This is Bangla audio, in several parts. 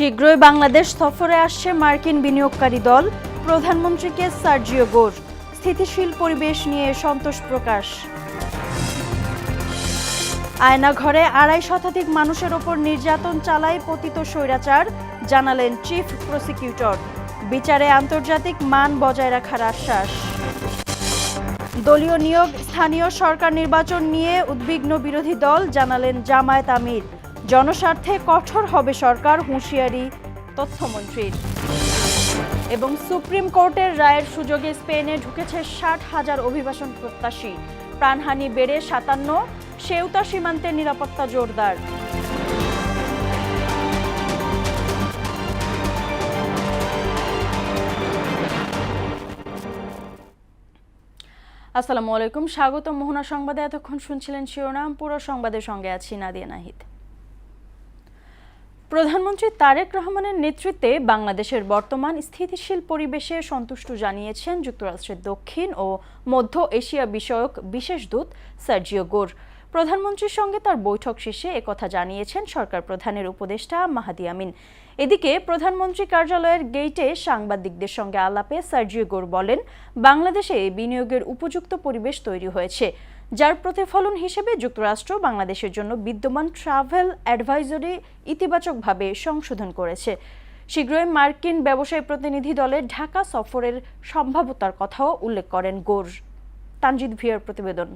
শীঘ্রই বাংলাদেশ সফরে আসছে মার্কিন বিনিয়োগকারী দল। প্রধানমন্ত্রীকে সার্জিও গোর। স্থিতিশীল পরিবেশ নিয়ে সন্তোষ প্রকাশ। আয়নাঘরে ২৫০ শতাধিক মানুষের ওপর নির্যাতন চালায় পতিত স্বৈরাচার, জানালেন চিফ প্রসিকিউটর। বিচারে আন্তর্জাতিক মান বজায় রাখার আশ্বাস। দলীয় নিয়োগ, স্থানীয় সরকার নির্বাচন নিয়ে উদ্বিগ্ন বিরোধী দল, জানালেন জামায়াত আমির। জনস্বার্থে কঠোর হবে সরকার, হুঁশিয়ারি তথ্যমন্ত্রীর। এবং সুপ্রিম কোর্টের রায়ের সুযোগে স্পেনে ঢুকেছে ৬০,০০০ অভিবাসন প্রত্যাশী। প্রাণহানি বেড়ে ৫৭, সেউতা সীমান্তের নিরাপত্তা জোরদার। আসসালামু আলাইকুম, স্বাগত মোহনা সংবাদে। এতক্ষণ শুনছিলেন শিরোনাম, পুরো সংবাদের সঙ্গে আছি নাদিয়া নাহিদ। প্রধানমন্ত্রী তারেক রহমানের নেতৃত্বে বাংলাদেশের বর্তমান স্থিতিশীল পরিবেশে সন্তুষ্ট জানিয়েছেন যুক্তরাষ্ট্রের দক্ষিণ ও মধ্য এশিয়া বিষয়ক বিশেষ দূত সার্জিও গোর। প্রধানমন্ত্রীর সঙ্গে তার বৈঠক শেষে একথা জানিয়েছেন সরকার প্রধানের উপদেষ্টা মাহদি আমিন। এদিকে প্রধানমন্ত্রী কার্যালয়ের গেইটে সাংবাদিকদের সঙ্গে আলাপে সার্জিও গোর বলেন, বাংলাদেশে বিনিয়োগের উপযুক্ত পরিবেশ তৈরি হয়েছে, যার প্রতিফলন হিসেবে যুক্তরাষ্ট্র বাংলাদেশের জন্য বিদ্যমান ট্রাভেল অ্যাডভাইজরি ইতিবাচকভাবে সংশোধন করেছে। শীঘ্রই মার্কিন ব্যবসায়ী প্রতিনিধি দলের ঢাকা সফরের সম্ভাব্যতার কথাও উল্লেখ করেন গোর। তানজিদ ভিয়ার প্রতিবেদন।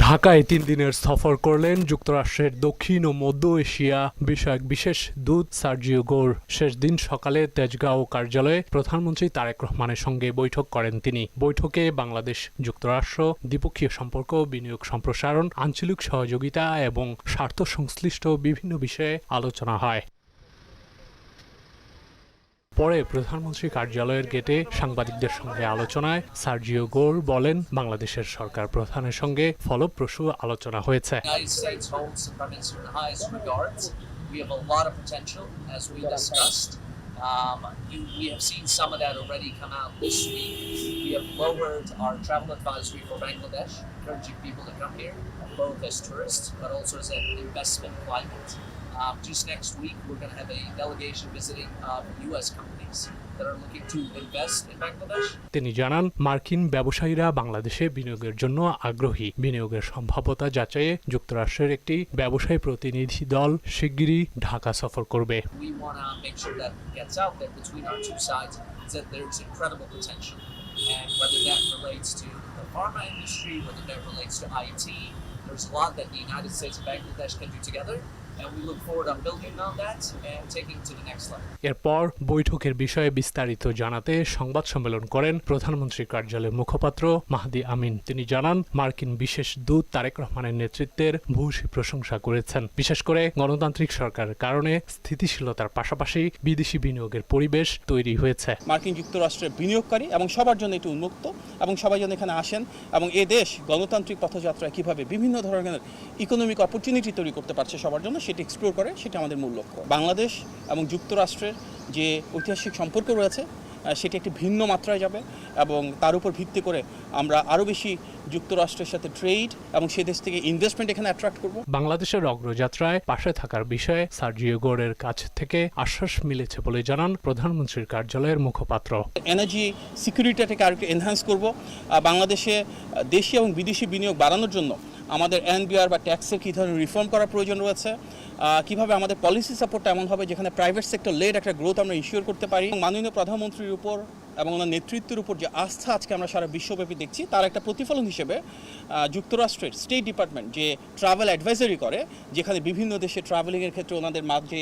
ঢাকায় ৩ দিনের সফর করলেন যুক্তরাষ্ট্রের দক্ষিণ ও মধ্য এশিয়া বিষয়ক বিশেষ দূত সার্জিও গোর। শেষ দিন সকালে তেজগাঁও কার্যালয়ে প্রধানমন্ত্রী তারেক রহমানের সঙ্গে বৈঠক করেন তিনি। বৈঠকে বাংলাদেশ যুক্তরাষ্ট্র দ্বিপক্ষীয় সম্পর্ক, বিনিয়োগ সম্প্রসারণ, আঞ্চলিক সহযোগিতা এবং স্বার্থ সংশ্লিষ্ট বিভিন্ন বিষয়ে আলোচনা হয়। পরে প্রধানমন্ত্রী কার্যালয়ের গেটে সাংবাদিকদের সঙ্গে আলোচনায় সার্জিও গোর বলেন, বাংলাদেশের সরকার প্রধানের সঙ্গে ফলপ্রসূ আলোচনা হয়েছে। We have seen some of that already come out this week. We have lowered our travel advisory for Bangladesh, encouraging people to come here, both as tourists but also as an investment climate. Just next week, we're going to have a delegation visiting U.S. companies that are looking to invest in Bangladesh. তিনি জানান, মার্কিন ব্যবসায়ীরা বাংলাদেশে বিনিয়োগের জন্য আগ্রহী। বিনিয়োগের সম্ভাব্যতা যাচাইয়ে যুক্তরাষ্ট্রের একটি ব্যবসায়ী প্রতিনিধি দল শিগগিরই ঢাকা সফর করবে। We want to make sure that gets out there between our two sides that there's incredible potential, and whether that relates to the pharma industry, whether that relates to IT, there's a lot that the United States and Bangladesh can do together. And we look forward to building on that and taking it to the next level. এরপর বৈঠকের বিষয়ে বিস্তারিত জানাতে সংবাদ সম্মেলন করেন প্রধানমন্ত্রীর কার্যালয়ের মুখপাত্র মাহদি আমিন। তিনি জানান, মার্কিন বিশেষ দূত তারেক রহমানের নেতৃত্বের ভূয়সী প্রশংসা করেছেন। বিশেষ করে গণতান্ত্রিক সরকারের কারণে স্থিতিশীলতার পাশাপাশি বিদেশি বিনিয়োগের পরিবেশ তৈরি হয়েছে। মার্কিন যুক্তরাষ্ট্রের বিনিয়োগকারী এবং সবার জন্য এটি উন্মুক্ত এবং সবাই যেন এখানে আসেন এবং এ দেশ গণতান্ত্রিক পথযাত্রায় কিভাবে বিভিন্ন ধরনের ইকোনমিক অপরচুনিটি তৈরি করতে পারছে সবার জন্য, সেটি এক্সপ্লোর করে, সেটা আমাদের মূল লক্ষ্য। বাংলাদেশ এবং যুক্তরাষ্ট্রের যে ঐতিহাসিক সম্পর্ক রয়েছে সেটি একটি ভিন্ন মাত্রায় যাবে এবং তার উপর ভিত্তি করে আমরা আরও বেশি যুক্তরাষ্ট্রের সাথে ট্রেড এবং সে দেশ থেকে ইনভেস্টমেন্ট এখানে অ্যাট্রাক্ট করব। বাংলাদেশের অগ্রযাত্রায় পাশে থাকার বিষয়ে সার্জিও গোরের কাছ থেকে আশ্বাস মিলেছে বলে জানান প্রধানমন্ত্রীর কার্যালয়ের মুখপাত্র। এনার্জি সিকিউরিটিটাকে আরেকটু এনহ্যান্স করব। বাংলাদেশে দেশি এবং বিদেশি বিনিয়োগ বাড়ানোর জন্য আমাদের এনবিআর বা ট্যাক্সের কী ধরনের রিফর্ম করার প্রয়োজন রয়েছে, কিভাবে আমাদের পলিসি সাপোর্টটা এমন হবে যেখানে প্রাইভেট সেক্টর লেড একটা গ্রোথ আমরা ইনশিওর করতে পারি। মাননীয় প্রধানমন্ত্রীর উপর এবং ওনার নেতৃত্বের উপর যে আস্থা আজকে আমরা সারা বিশ্বব্যাপী দেখছি, তার একটা প্রতিফলন হিসেবে যুক্তরাষ্ট্রের স্টেট ডিপার্টমেন্ট যে ট্রাভেল অ্যাডভাইজারি করে, যেখানে বিভিন্ন দেশে ট্রাভেলিংয়ের ক্ষেত্রে ওনাদের মাঝে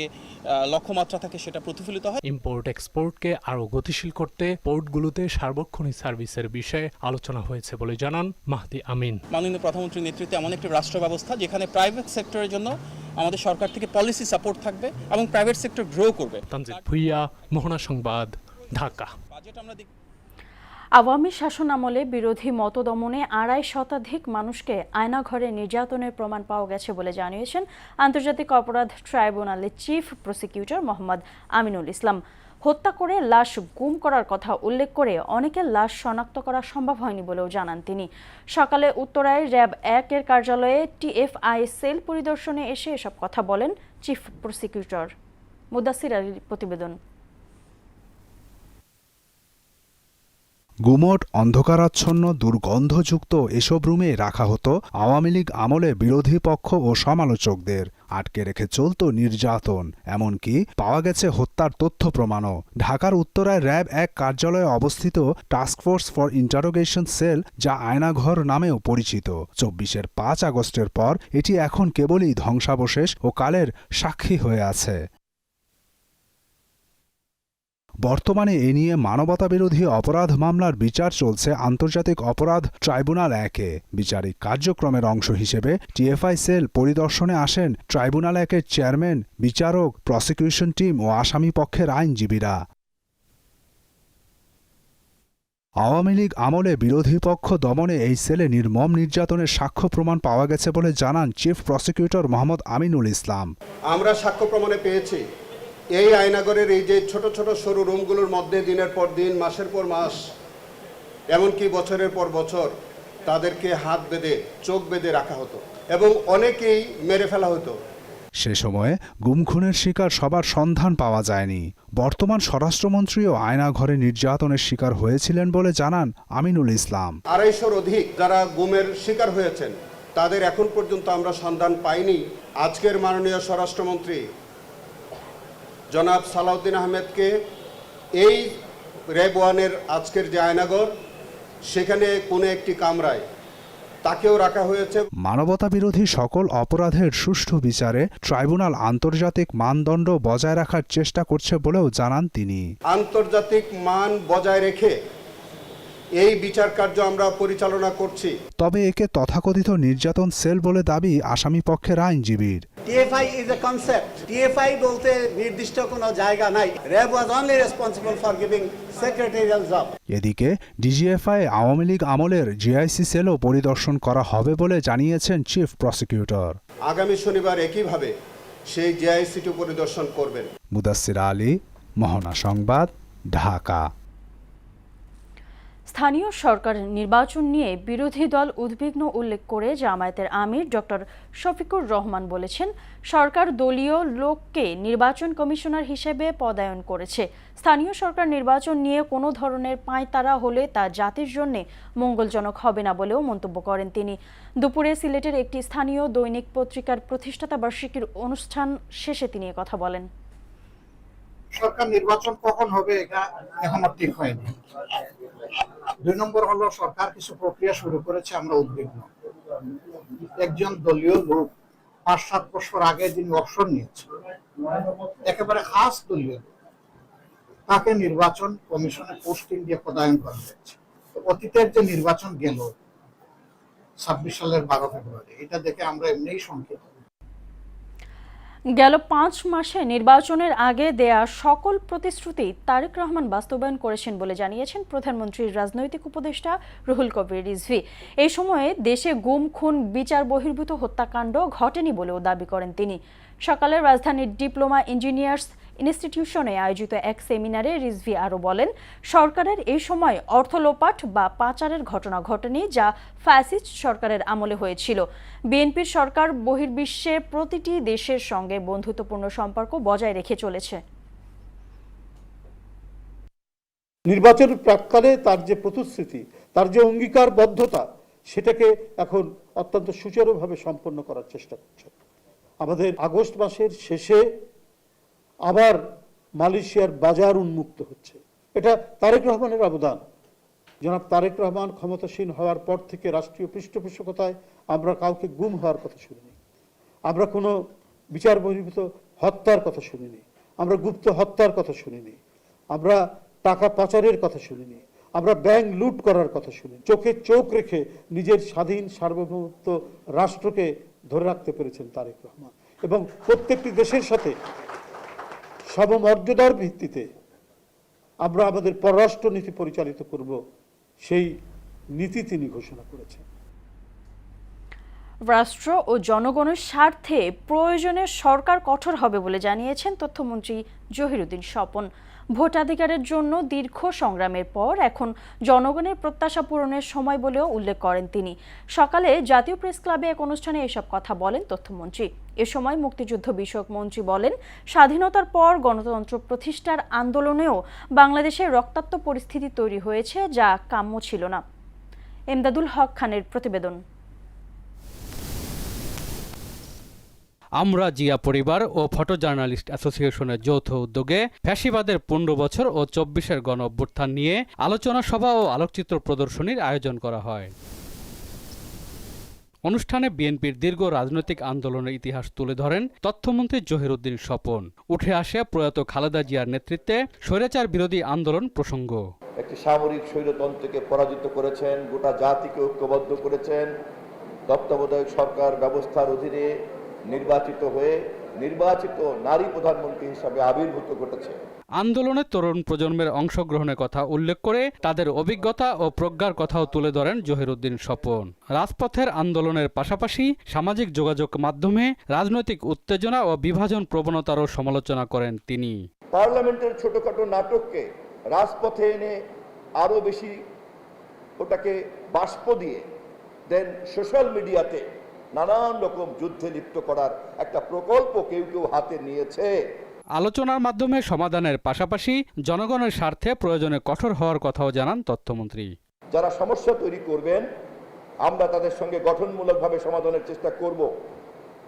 লক্ষ্যমাত্রা থাকে, সেটা প্রতিফলিত হয়। ইম্পোর্ট এক্সপোর্টকে আরও গতিশীল করতে পোর্টগুলোতে সার্বক্ষণিক সার্ভিসের বিষয়ে আলোচনা হয়েছে বলে জানান মাহদি আমিন। মাননীয় প্রধানমন্ত্রীর নেতৃত্বে এমন একটি রাষ্ট্র ব্যবস্থা যেখানে প্রাইভেট সেক্টরের জন্য আমাদের সরকার থেকে পলিসি সাপোর্ট থাকবে এবং প্রাইভেট সেক্টর গ্রো করবে। তানজিদ ভুইয়া, মোহনা সংবাদ, ঢাকা। আওয়ামী শাসন আমলে বিরোধী মতদমনে ২৫০ শতাধিক মানুষকে আয়নাঘরে নির্যাতনের প্রমাণ পাওয়া গেছে বলে জানিয়েছেন আন্তর্জাতিক অপরাধ ট্রাইব্যুনালের চিফ প্রসিকিউটর মোহাম্মদ আমিনুল ইসলাম। হত্যা করে লাশ গুম করার কথা উল্লেখ করে অনেকের লাশ শনাক্ত করা সম্ভব হয়নি বলেও জানান তিনি। সকালে উত্তরায় র্যাব 1-এর কার্যালয়ে টিএফআই সেল পরিদর্শনে এসে এসব কথা বলেন চিফ প্রসিকিউটর। মুদাসির আলীর প্রতিবেদন। গুমট, অন্ধকারাচ্ছন্ন, দুর্গন্ধযুক্ত এসব রুমে রাখা হতো আওয়ামী লীগ আমলে বিরোধী পক্ষ ও সমালোচকদের। আটকে রেখে চলত নির্যাতন, এমনকি পাওয়া গেছে হত্যার তথ্য প্রমাণও। ঢাকার উত্তরায় র্যাব 1 কার্যালয়ে অবস্থিত টাস্কফোর্স ফর ইন্টারোগেশন সেল, যা আয়নাঘর নামেও পরিচিত। 24-এর 5 আগস্টের পর এটি এখন কেবলই ধ্বংসাবশেষ ও কালের সাক্ষী হয়ে আছে। বর্তমানে এ নিয়ে মানবতাবিরোধী অপরাধ মামলার বিচার চলছে আন্তর্জাতিক অপরাধ ট্রাইব্যুনাল 1-এ। বিচারিক কার্যক্রমের অংশ হিসেবে টিএফআই সেল পরিদর্শনে আসেন ট্রাইব্যুনাল 1-এর চেয়ারম্যান, বিচারক, প্রসিকিউশন টিম ও আসামি পক্ষের আইনজীবীরা। আওয়ামী লীগ আমলে বিরোধী পক্ষ দমনে এই সেলে নির্মম নির্যাতনের সাক্ষ্য প্রমাণ পাওয়া গেছে বলে জানান চিফ প্রসিকিউটর মোহাম্মদ আমিনুল ইসলাম। আমরা সাক্ষ্য প্রমাণে পেয়েছি এই আয়নাগরের এই যে ছোট ছোট সরু রুমগুলোর মধ্যে দিনের পর দিন, মাসের পর মাস, এমনকি বছরের পর বছর তাদেরকে হাত বেঁধে, চোখ বেঁধে রাখা হতো এবং অনেকেই মেরে ফেলা হতো। সে সময়ে গুম-খুনের শিকার সবার সন্ধান পাওয়া যায়নি। বর্তমান স্বরাষ্ট্রমন্ত্রীও আয়নাঘরে নির্যাতনের শিকার হয়েছিলেন বলে জানান আমিনুল ইসলাম। 250-র অধিক যারা গুমের শিকার হয়েছেন তাদের এখন পর্যন্ত আমরা সন্ধান পাইনি। আজকের মাননীয় স্বরাষ্ট্রমন্ত্রী জনাব সালাউদ্দিন আহমেদকে এই র্যাব 1-এর আজকের যে আয়নাঘর, সেখানে কোনো একটি কামরায় তাকেও রাখা হয়েছে। মানবতাবিরোধী সকল অপরাধের সুষ্ঠু বিচারে ট্রাইব্যুনাল আন্তর্জাতিক মানদণ্ড বজায় রাখার চেষ্টা করছে বলেও জানান তিনি। আন্তর্জাতিক মান বজায় রেখে এই বিচার কার্য আমরা পরিচালনা করছি। তবে একে তথাকথিত নির্যাতন সেল বলে দাবি আসামি পক্ষের আইনজীবীর। TFI is a concept. TFI বলতে নির্দিষ্ট কোনো জায়গা নাই. RAB was only responsible for giving secretarial job. এদিকে ডিজিএফআই আওয়ামী লীগ আমলের জিআইসি সেলও পরিদর্শন করা হবে বলে জানিয়েছেন চিফ প্রসিকিউটর। আগামী শনিবার একইভাবে সেই জিআইসিটি পরিদর্শন করবেন। মুদাসির আলী, মোহনা সংবাদ, ঢাকা। স্থানীয় সরকার নির্বাচন নিয়ে বিরোধী দল উদ্বিগ্ন উল্লেখ করে জামায়াতের আমির ডক্টর শফিকুর রহমান বলেছেন, সরকার দলীয় লোককে নির্বাচন কমিশনার হিসেবে পদায়ন করেছে। স্থানীয় সরকার নির্বাচন নিয়ে কোনো ধরনের পাঁয়তারা হলে তা জাতির জন্য মঙ্গলজনক হবে না বলেও মন্তব্য করেন তিনি। দুপুরে সিলেটের একটি স্থানীয় দৈনিক পত্রিকার প্রতিষ্ঠাতা বার্ষিকীর অনুষ্ঠান শেষে তিনি কথা বলেন। সরকার নির্বাচন কখন হবে এটা এখনো ঠিক হয়নি। 2 নম্বর হলো, সরকার কিছু প্রক্রিয়া শুরু করেছে, আমরা উদ্বিগ্ন। একজন দলীয় লোক 5-7 বছর আগে যিনি অবসর নিয়েছে, একেবারে খাস দলীয় লোক, তাকে নির্বাচন কমিশনে পোস্টিং দিয়ে পদায়ন করা হয়েছে। অতীতের যে নির্বাচন গেল 26 সালের 12 ফেব্রুয়ারি, এটা দেখে আমরা এমনিই শঙ্কিত। গেল 5 মাসে নির্বাচনের আগে দেয়া সকল প্রতিশ্রুতি তারেক রহমান বাস্তবায়ন করেছেন বলে জানিয়েছেন প্রধানমন্ত্রীর রাজনৈতিক উপদেষ্টা রুহুল কবির রিজভী। এই সময়ে দেশে গুম, খুন, বিচার বহির্ভূত হত্যাকাণ্ড ঘটেনি বলেও দাবি করেন তিনি। সকালে রাজধানীর ডিপ্লোমা ইঞ্জিনিয়ার্স ইনস্টিটিউশনে আয়োজিত এক সেমিনারে রিজভী আরও বলেন, সরকারের এই সময় অর্থ লোপাট বা পাচারের ঘটনা ঘটেনি, যা ফ্যাসিস্ট সরকারের আমলে হয়েছিল। বিএনপির সরকার বহির্বিশ্বে প্রতিটি দেশের সঙ্গে বন্ধুত্বপূর্ণ সম্পর্ক বজায় রেখে চলেছে। নির্বাচনের প্রাক্কালে তার যে প্রতিশ্রুতি, তার যে অঙ্গীকারবদ্ধতা, সেটাকে এখন অত্যন্ত সুচারুভাবে সম্পন্ন করার চেষ্টা করছে। আমাদের আগস্ট মাসের শেষে আবার মালয়েশিয়ার বাজার উন্মুক্ত হচ্ছে। এটা তারেক রহমানের অবদান। জনাব তারেক রহমান ক্ষমতাসীন হওয়ার পর থেকে রাষ্ট্রীয় পৃষ্ঠপোষকতায় আমরা কাউকে গুম হওয়ার কথা শুনিনি, আমরা কোনো বিচার বহির্ভূত হত্যার কথা শুনিনি, আমরা গুপ্ত হত্যার কথা শুনিনি, আমরা টাকা পাচারের কথা শুনিনি, আমরা ব্যাংক লুট করার কথা শুনিনি। চোখে চোখ রেখে নিজের স্বাধীন সার্বভৌমত্ব রাষ্ট্রকে ধরে রাখতে পেরেছেন তারেক রহমান, এবং প্রত্যেকটি দেশের সাথে সমমর্যাদার ভিত্তিতে আমরা আমাদের পররাষ্ট্র নীতি পরিচালিত করব, সেই নীতি তিনি ঘোষণা করেছেন। রাষ্ট্র ও জনগণের স্বার্থে প্রয়োজনে সরকার কঠোর হবে বলে জানিয়েছেন তথ্যমন্ত্রী জহিরুদ্দিন স্বপন। ভোটাধিকারের জন্য দীর্ঘ সংগ্রামের পর এখন জনগণের প্রত্যাশা পূরণের সময় বলেও উল্লেখ করেন তিনি। সকালে জাতীয় প্রেস ক্লাবে এক অনুষ্ঠানে এসব কথা বলেন তথ্যমন্ত্রী। এ সময় মুক্তিযুদ্ধ বিষয়ক মন্ত্রী বলেন, স্বাধীনতার পর গণতন্ত্র প্রতিষ্ঠার আন্দোলনেও বাংলাদেশে রক্তাক্ত পরিস্থিতি তৈরি হয়েছে, যা কাম্য ছিল না। এমদাদুল হক খানের প্রতিবেদন। আমরা জিয়া পরিবার ও ফটো জার্নালিস্ট অ্যাসোসিয়েশনের যৌথ উদ্যোগে ফ্যাসিবাদের 15 বছর ও 24-এর গণ অভ্যুত্থান নিয়ে আলোচনা সভা ও আলোকচিত্র প্রদর্শনীর আয়োজন করা হয়। অনুষ্ঠানে বিএনপির দীর্ঘ রাজনৈতিক আন্দোলনের ইতিহাস তুলে ধরেন তথ্যমন্ত্রী জহিরুদ্দিন স্বপন। উঠে আসে প্রয়াত খালেদা জিয়ার নেতৃত্বে স্বৈরাচার বিরোধী আন্দোলন প্রসঙ্গ। একটি সামরিক স্বৈরতন্ত্রকে পরাজিত করেছেন, গোটা জাতিকে ঐক্যবদ্ধ করেছেন, তত্ত্বাবধায়ক সরকার ব্যবস্থার অধীনে নির্বাচিত হয়ে নির্বাচিত নারী প্রধানমন্ত্রী হিসাবে আবির্ভূত ঘটেছে। আন্দোলনে তরুণ প্রজন্মের অংশগ্রহণের কথা উল্লেখ করে তাদের অভিজ্ঞতা ও প্রজ্ঞার কথাও তুলে ধরেন জহিরুদ্দিন স্বপন। রাজপথের আন্দোলনের পাশাপাশি সামাজিক যোগাযোগ মাধ্যমে রাজনৈতিক উত্তেজনা ও বিভাজন প্রবণতারও সমালোচনা করেন তিনি। পার্লামেন্টের ছোটখাটো নাটককে রাজপথে এনে আরো বেশি ওটাকে বাষ্প দিয়ে দেন সোশ্যাল মিডিয়াতে নানান রকম যুদ্ধে লিপ্ত করার একটা প্রকল্প কেউ কেউ হাতে নিয়েছে। আলোচনার মাধ্যমে সমাধানের পাশাপাশি জনগণের স্বার্থে প্রয়োজনে কঠোর হওয়ার কথাও জানান তথ্যমন্ত্রী। যারা সমস্যা তৈরি করবেন আমরা তাদের সঙ্গে গঠনমূলকভাবে সমাধানের চেষ্টা করব,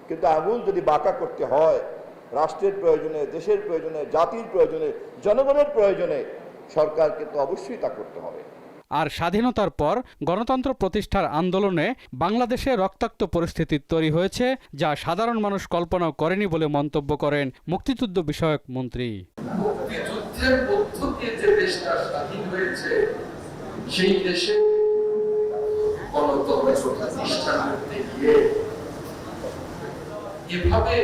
কিন্তু আঙুল যদি বাঁকা করতে হয় রাষ্ট্রের প্রয়োজনে, দেশের প্রয়োজনে, জাতির প্রয়োজনে, জনগণের প্রয়োজনে সরকারকে তো অবশ্যই তা করতে হবে। আর স্বাধীনতার পর গণতন্ত্র প্রতিষ্ঠার আন্দোলনে বাংলাদেশে রক্তাক্ত পরিস্থিতি তৈরি হয়েছে, যা সাধারণ মানুষ কল্পনাও করেনি বলে মন্তব্য করেন মুক্তিযুদ্ধ বিষয়ক মন্ত্রী। মুক্তিযুদ্ধের মধ্য দিয়ে যে দেশটা স্বাধীন হয়েছে সেই দেশে গণতন্ত্র প্রতিষ্ঠা করতে গিয়ে এভাবে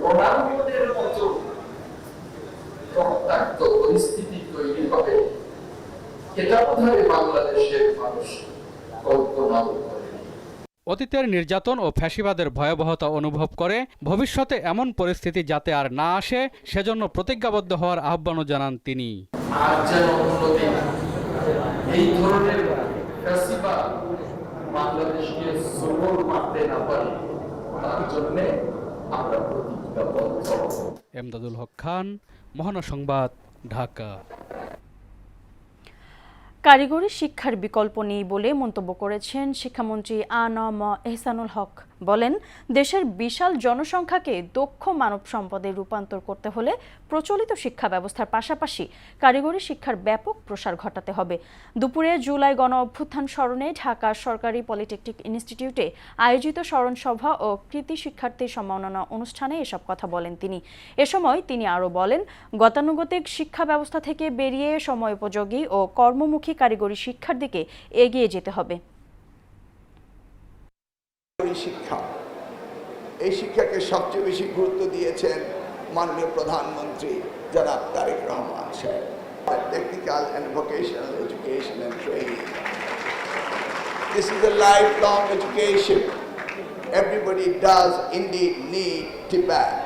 রণাঙ্গনের মতো রক্তাক্ত পরিস্থিতি তৈরি হবে এটা বোধহয় বাংলাদেশের মানুষ কল্পনাও করেনি। অতীতের নির্যাতন ও ফ্যাসিবাদের ভয়াবহতা অনুভব করে ভবিষ্যতে এমন পরিস্থিতি যাতে আর না আসে সেজন্য প্রতিজ্ঞাবদ্ধ হওয়ার আহ্বানও জানান তিনি। আর যেন কোনোদিন এই ধরনের ফ্যাসিবাদ বাংলাদেশকে সবল মারতে না পারে তার জন্য আমরা প্রতিজ্ঞাবদ্ধ। এমদাদুল হক খান, মহানা সংবাদ, ঢাকা। কারিগরি শিক্ষার বিকল্প নেই বলে মন্তব্য করেছেন শিক্ষামন্ত্রী আ.ন.ম এহসানুল হক। বলেন, দেশের বিশাল জনসংখ্যাকে দক্ষ মানব সম্পদে রূপান্তর করতে হলে প্রচলিত শিক্ষা ব্যবস্থার পাশাপাশি কারিগরি শিক্ষার ব্যাপক প্রসার ঘটাতে হবে। দুপুরে জুলাই গণ অভ্যুত্থান স্মরণে ঢাকা সরকারি পলিটেকনিক ইনস্টিটিউটে আয়োজিত স্মরণ সভা ও কৃতি শিক্ষার্থী সম্মাননা অনুষ্ঠানে এসব কথা বলেন তিনি। এ সময় তিনি আরও বলেন, গতানুগতিক শিক্ষা ব্যবস্থা থেকে বেরিয়ে সময়োপযোগী ও কর্মমুখী কারিগরি শিক্ষার দিকে এগিয়ে যেতে হবে। শিক্ষা, এই শিক্ষাকে সবচেয়ে বেশি গুরুত্ব দিয়েছেন মাননীয় প্রধানমন্ত্রী জনাব তারেক রহমান সাহেব। Technical and vocational education and training, this is a lifelong education. Everybody does indeed need Tibet.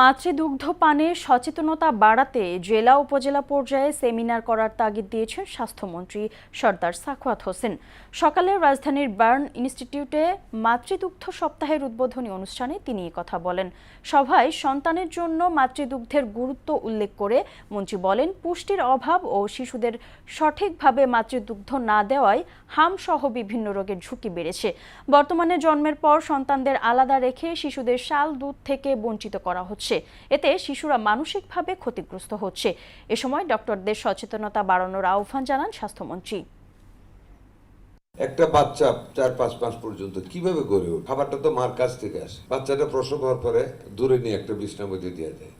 মাতৃদুগ্ধ পানে সচেতনতা বাড়াতে জেলা উপজেলা পর্যায়ে সেমিনার করার তাগিদ দিয়েছেন স্বাস্থ্যমন্ত্রী সরদার সাখাওয়াত হোসেন। সকালে রাজধানীর বার্ন ইনস্টিটিউটে মাতৃদুগ্ধ সপ্তাহের উদ্বোধনী অনুষ্ঠানে তিনি কথা বলেন। সভায় সন্তানের জন্য মাতৃদুগ্ধের গুরুত্ব উল্লেখ করে মন্ত্রী বলেন, পুষ্টির অভাব ও শিশুদের সঠিকভাবে মাতৃদুগ্ধ না দেওয়ায় হামসহ বিভিন্ন রোগের ঝুঁকি বেড়েছে। বর্তমানে জন্মের পর সন্তানদের আলাদা রেখে শিশুদের শাল দুধ থেকে বঞ্চিত করা হচ্ছে। এতে শিশুরা মানসিকভাবে ক্ষতিগ্রস্ত হচ্ছে। এ সময় ডক্টরদের সচেতনতা বাড়ানোর আহ্বান জানান স্বাস্থ্যমন্ত্রী। একটা বাচ্চা 4-5 মাস পর্যন্ত কিভাবে গড়ে ওঠে? খাবারটা তো মার কাছ থেকে আসে। বাচ্চাটা প্রসব হওয়ার পরে দূরে নিয়ে একটা বিছনার মধ্যে দিয়ে দেয়।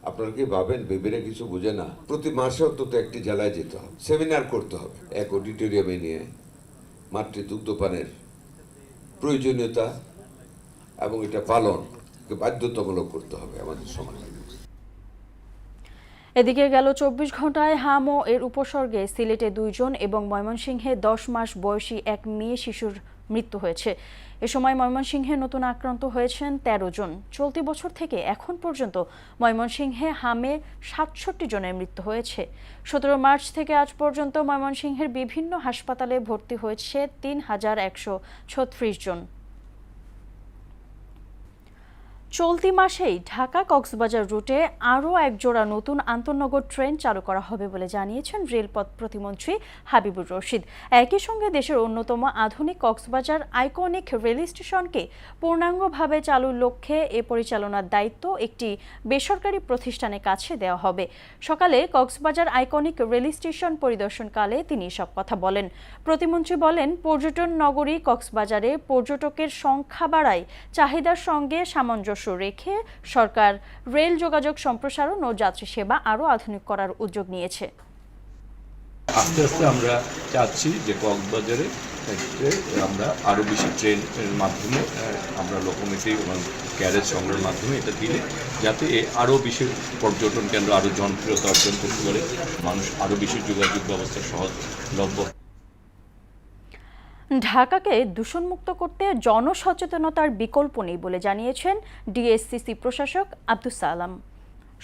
আপনারা কি ভাবেন বেবিরা কিছু বুঝে না? প্রতি মাসে অন্তত একটি জেলায় যেতে হবে, সেমিনার করতে হবে, এক অডিটোরিয়ামে নিয়ে মাতৃদুগ্ধপানের প্রয়োজনীয়তা এবং এটা পালন বাধ্যতামূলক করতে হবে আমাদের সমাজে। এদিকে গেল ২৪ ঘন্টায় হাম এর উপসর্গে সিলেটে ২ জন এবং ময়মনসিংহে ১০ মাস বয়সী এক মেয়ে শিশুর মৃত্যু হয়েছে। এ সময় ময়মনসিংহে নতুন আক্রান্ত হয়েছেন ১৩ জন। চলতি বছর থেকে এখন পর্যন্ত ময়মনসিংহে হামে ৬৭ জনের মৃত্যু হয়েছে। ১৭ মার্চ থেকে আজ পর্যন্ত ময়মনসিংহের বিভিন্ন হাসপাতালে ভর্তি হয়েছে ৩,১৩৬ জন। চলতি মাসেই ঢাকা কক্সবাজার রুটে আরও এক জোড়া নতুন আন্তঃনগর ট্রেন চালু করা হবে বলে জানিয়েছেন রেলপথ প্রতিমন্ত্রী হাবিবুর রশিদ। একই সঙ্গে দেশের অন্যতম আধুনিক কক্সবাজার আইকনিক রেল স্টেশনকে পূর্ণাঙ্গভাবে চালুর লক্ষ্যে এ পরিচালনার দায়িত্ব একটি বেসরকারি প্রতিষ্ঠানের কাছে দেওয়া হবে। সকালে কক্সবাজার আইকনিক রেল স্টেশন পরিদর্শনকালে তিনি এসব কথা বলেন। প্রতিমন্ত্রী বলেন, পর্যটন নগরী কক্সবাজারে পর্যটকের সংখ্যা বাড়ায় চাহিদার সঙ্গে সামঞ্জস্য রেখে সরকার রেল যোগাযোগ সম্প্রসারণ ও যাত্রী সেবা আরও আধুনিক করার উদ্যোগ নিয়েছে। আস্তে আস্তে আমরা চাচ্ছি যে কক্সবাজারে আমরা আরও বেশি ট্রেনের মাধ্যমে আমরা লোকোমোটিভ এবং ক্যারেজ সংগ্রহের মাধ্যমে এটা দিলে যাতে আরও বেশি পর্যটন কেন্দ্র আরও জনপ্রিয়তা অর্জন করতে পারে, মানুষ আরও বেশি যোগাযোগ ব্যবস্থা সহজলভ্য। ঢাকাকে দূষণমুক্ত করতে জনসচেতনতার বিকল্প নেই বলে জানিয়েছেন ডিএসসিসি প্রশাসক আব্দুস সালাম।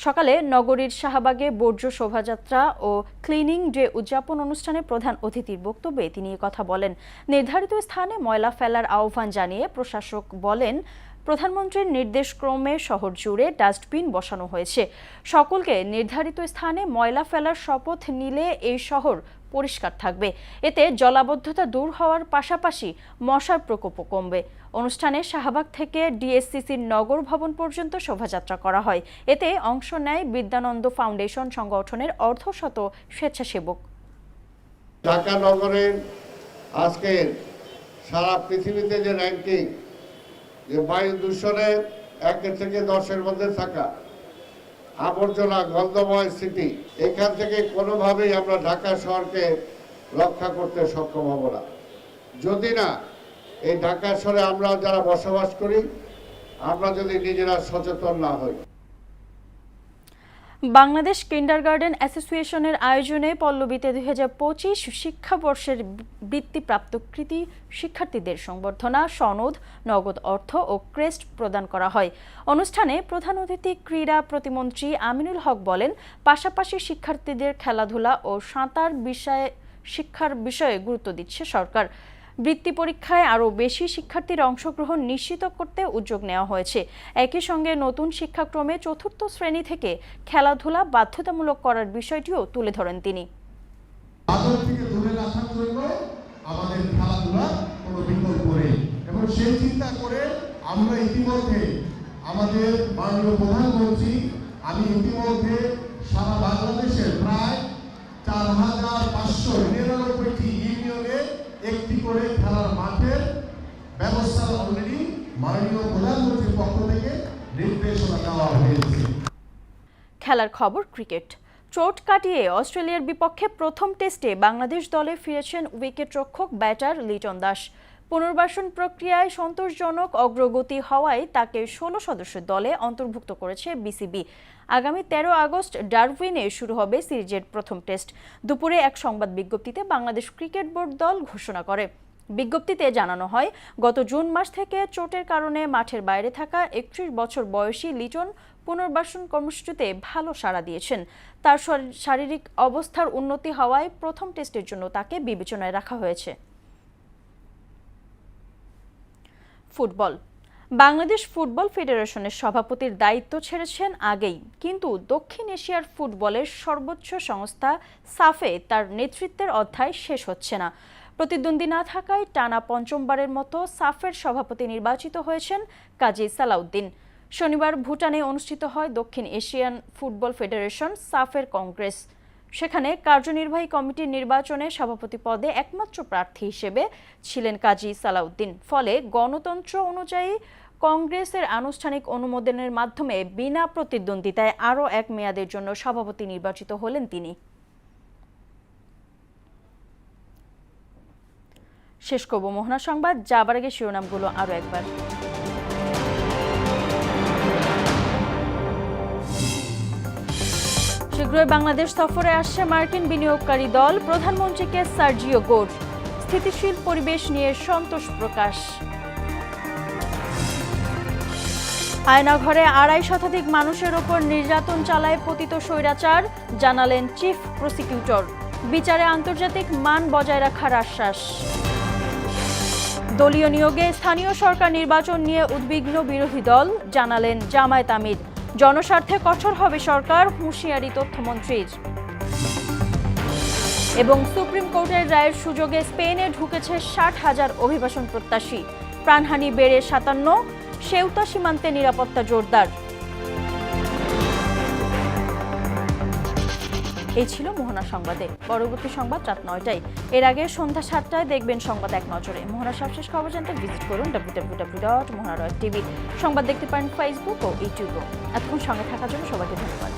সকালে নগরীর শাহবাগে বর্জ্য শোভাযাত্রা ও ক্লিনিং ডে উদযাপন অনুষ্ঠানে প্রধান অতিথির বক্তব্যে তিনি কথা বলেন। নির্ধারিত স্থানে ময়লা ফেলার আহ্বান জানিয়ে প্রশাসক বলেন, প্রধানমন্ত্রীর নির্দেশক্রমে শহর জুড়ে ডাস্টবিন বসানো হয়েছে। সকলকে নির্ধারিত স্থানে ময়লা ফেলার শপথ নিলে এই শহর পরিষ্কার থাকবে। এতে জলাবদ্ধতা দূর হওয়ার পাশাপাশি মশার প্রকোপও কমবে। অনুষ্ঠানে শাহবাগ থেকে ডিএসসিসির নগর ভবন পর্যন্ত শোভাযাত্রা করা হয়। এতে অংশ নেয় বিদ্যানন্দ ফাউন্ডেশন সংগঠনের অর্ধশত স্বেচ্ছাসেবক। ঢাকা নগরের আজকে সারা পৃথিবীতে যে র্যাঙ্কিং, যে বায়ু দূষণে ১ থেকে ১০-এর মধ্যে থাকা, আবর্জনা গন্ধময় সিটি, এখান থেকে কোনোভাবেই আমরা ঢাকা শহরকে রক্ষা করতে সক্ষম হব না যদি না এই ঢাকা শহরে আমরা যারা বসবাস করি আমরা যদি নিজেরা সচেতন না হই। বাংলাদেশ কিন্ডারগার্টেন অ্যাসোসিয়েশনের আয়োজনে পল্লবীতে ২০২৫ শিক্ষাবর্ষের বৃত্তিপ্রাপ্ত কৃতি শিক্ষার্থীদের সংবর্ধনা, সনদ, নগদ অর্থ ও ক্রেস্ট প্রদান করা হয়। অনুষ্ঠানে প্রধান অতিথি ক্রীড়া প্রতিমন্ত্রী আমিনুল হক বলেন, পাশাপাশি শিক্ষার্থীদের খেলাধুলা ও সাঁতার শিক্ষার বিষয়ে গুরুত্ব দিচ্ছে সরকার। বৃত্তি পরীক্ষায় আরও বেশি শিক্ষার্থীর অংশগ্রহণ নিশ্চিত করতে উদ্যোগ নেওয়া হয়েছে। একই সঙ্গে নতুন শিক্ষাক্রমে ৪র্থ শ্রেণী থেকে খেলাধুলা বাধ্যতামূলক করার বিষয়টিও তুলে ধরেন তিনি। আমাদের খেলাধুলার কোনো বিকল্প নেই এবং সেই চিন্তা করে আমরা ইতিমধ্যে আমাদের মাননীয় প্রধানমন্ত্রী, আমি ইতিমধ্যে সারা বাংলাদেশের প্রায় ৪,৫৯৯টি ইউনিয়নে একটি করে খেলার মাঠের ব্যবস্থা অলরেডি মাননীয় প্রধানমন্ত্রীর পক্ষ থেকে নির্দেশনা দেওয়া হয়েছে। খেলার খবর ক্রিকেট। চোট কাটিয়ে অস্ট্রেলিয়ার বিপক্ষে প্রথম টেস্টে বাংলাদেশ দলে ফিরেছেন উইকেটরক্ষক ব্যাটার লিটন দাস। পুনর্বাসন প্রক্রিয়ায় সন্তোষজনক অগ্রগতি হওয়ায় তাকে ১৬ সদস্যের দলে অন্তর্ভুক্ত করেছে বিসিবি। আগামী ১৩ আগস্ট ডারউইনে শুরু হবে সিরিজের প্রথম টেস্ট। দুপুরে এক সংবাদ বিজ্ঞপ্তিতে বাংলাদেশ ক্রিকেট বোর্ড দল ঘোষণা করে। বিজ্ঞপ্তিতে জানানো হয়, গত জুন মাস থেকে চোটের কারণে মাঠের বাইরে থাকা ৩১ বছর বয়সী লিটন পুনর্বাসন কর্মসূচিতে ভালো সাড়া দিয়েছেন। তার শারীরিক অবস্থার উন্নতি হওয়ায় প্রথম টেস্টের জন্য তাকে বিবেচনায় রাখা হয়েছে। ফুটবল। বাংলাদেশ ফুটবল ফেডারেশনের সভাপতির দায়িত্ব ছেড়েছেন আগেই, কিন্তু দক্ষিণ এশিয়ার ফুটবলের সর্বোচ্চ সংস্থা সাফে তার নেতৃত্বের অধ্যায় শেষ হচ্ছে না। প্রতিদ্বন্দ্বী না থাকায় টানা পঞ্চমবারের মতো সাফের সভাপতি নির্বাচিত হয়েছেন কাজী সালাউদ্দিন। শনিবার ভুটানে অনুষ্ঠিত হয় দক্ষিণ এশিয়ান ফুটবল ফেডারেশন সাফের কংগ্রেস। সেখানে কার্যনির্বাহী কমিটির নির্বাচনে সভাপতি পদে একমাত্র প্রার্থী হিসেবে ছিলেন কাজী সালাউদ্দিন। ফলে গণতন্ত্র অনুযায়ী কংগ্রেসের আনুষ্ঠানিক অনুমোদনের মাধ্যমে বিনা প্রতিদ্বন্দ্বিতায় আরও এক মেয়াদের জন্য সভাপতি নির্বাচিত হলেন তিনি। শেষ করব মোহনা সংবাদ, যাবার আগে শিরোনামগুলো আরও একবার। শীঘ্রই বাংলাদেশ সফরে আসছে মার্কিন বিনিয়োগকারী দল, প্রধানমন্ত্রীকে সার্জিও গোর। স্থিতিশীল পরিবেশ নিয়ে সন্তোষ প্রকাশ। আয়নাঘরে ২৫০ শতাধিক মানুষের ওপর নির্যাতন চালায় পতিত স্বৈরাচার, জানালেন চিফ প্রসিকিউটর। বিচারে আন্তর্জাতিক মান বজায় রাখার আশ্বাস। দলীয় নিয়োগে স্থানীয় সরকার নির্বাচন নিয়ে উদ্বিগ্ন বিরোধী দল, জানালেন জামায়াত আমির। জনস্বার্থে কঠোর হবে সরকার, হুঁশিয়ারি তথ্যমন্ত্রীর। এবং সুপ্রিম কোর্টের রায়ের সুযোগে স্পেনে ঢুকেছে ৬০,০০০ অভিবাসন প্রত্যাশী। প্রাণহানি বেড়ে ৫৭, সেউতা সীমান্তে নিরাপত্তা জোরদার। এই ছিল মোহনা সংবাদে। পরবর্তী সংবাদ রাত ৯টায়। এর আগে সন্ধ্যা ৭টায় দেখবেন সংবাদ এক নজরে। মোহনার সবশেষ খবর জানতে ভিজিট করুন www.mohanaraytv। সংবাদ দেখতে পারেন ফেসবুক ও ইউটিউবও। এতক্ষণ সঙ্গে থাকার জন্য সবাইকে ধন্যবাদ।